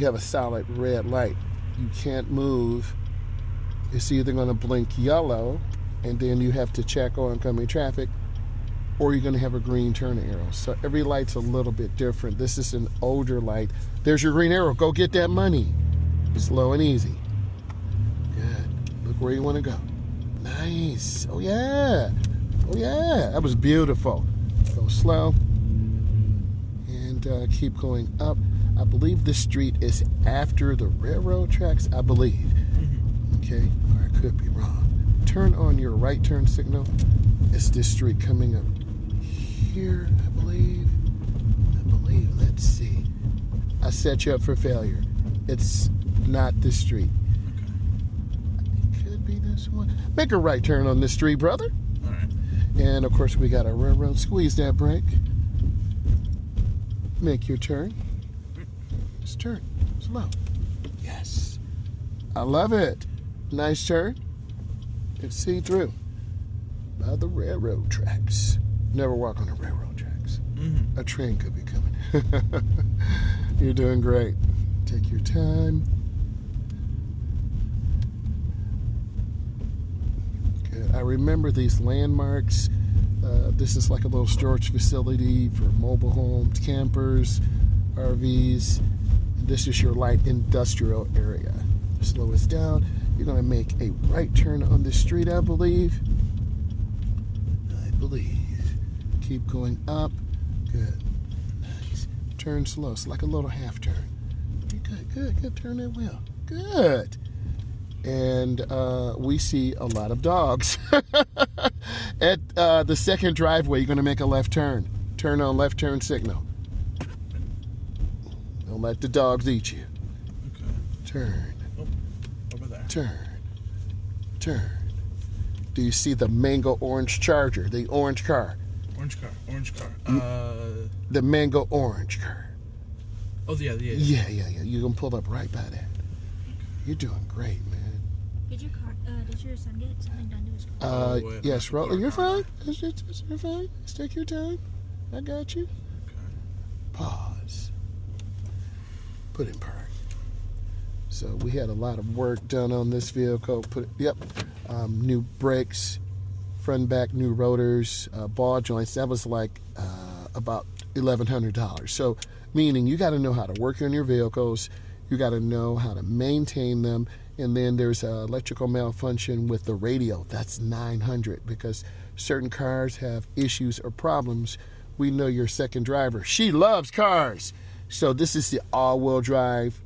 you have a solid red light. You can't move. It's either going to blink yellow, and then you have to check oncoming traffic, or you're going to have a green turn arrow. So every light's a little bit different. This is an older light. There's your green arrow. Go get that money. Slow and easy. Good. Look where you want to go. Nice. Oh, yeah. Oh, yeah. That was beautiful. Go slow. And keep going up. I believe this street is after the railroad tracks, I believe. Okay, or I could be wrong. Turn on your right turn signal. It's this street coming up here, I believe. Let's see. I set you up for failure. It's not this street. It could be this one. Make a right turn on this street, brother. All right. And of course, we got a railroad. Squeeze that brake. Make your turn. Just turn. Slow. Yes. I love it. Nice turn. It's see-through. By the railroad tracks. Never walk on the railroad tracks. A train could be coming. You're doing great. Take your time. Good. I remember these landmarks. This is like a little storage facility for mobile homes, campers, RVs. This is your light industrial area. Slow us down. You're going to make a right turn on the street, I believe. Keep going up. Good. Nice. Turn slow. It's like a little half turn. Good. Turn that wheel. Good. And we see a lot of dogs. At the second driveway, you're going to make a left turn. Turn on left turn signal. Don't let the dogs eat you. Okay. Turn. Oh, over there. Turn. Do you see the mango orange Charger? The orange car. Orange car. The mango orange car. Oh, yeah. Yeah. You're going to pull up right by that. Okay. You're doing great, man. Did your son get something done to his car? Yes, Roland. You're fine. You're fine. Just take your time. I got you. Okay. Pause. Put in park. So we had a lot of work done on this vehicle. New brakes, front and back, new rotors, ball joints. That was like about $1,100. So meaning you got to know how to work on your vehicles. You got to know how to maintain them. And then there's electrical malfunction with the radio. That's $900 because certain cars have issues or problems. We know your second driver. She loves cars. So this is the all-wheel drive